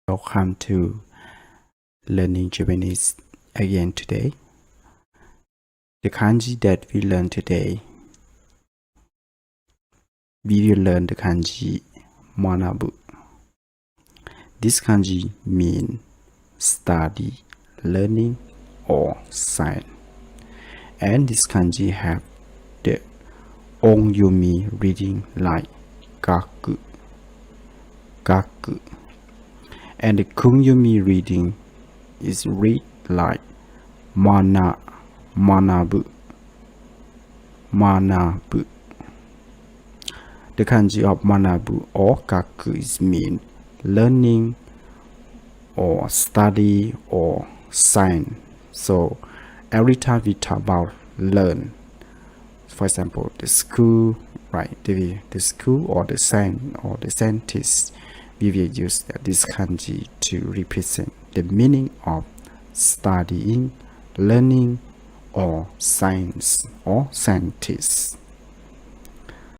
Welcome to learning Japanese again today. The kanji that we learn today, we will learn the kanji manabu. This kanji means study, learning, or sign. And this kanji have the ongyumi reading like gaku, gaku. And the kunyumi reading is read like mana, manabu, manabu. The kanji of manabu or gaku is mean learning or study or sign. So every time we talk about learn, for example, the school, right? The school or the sign or the scientist, we will use this kanji to represent the meaning of studying, learning, or science or scientist.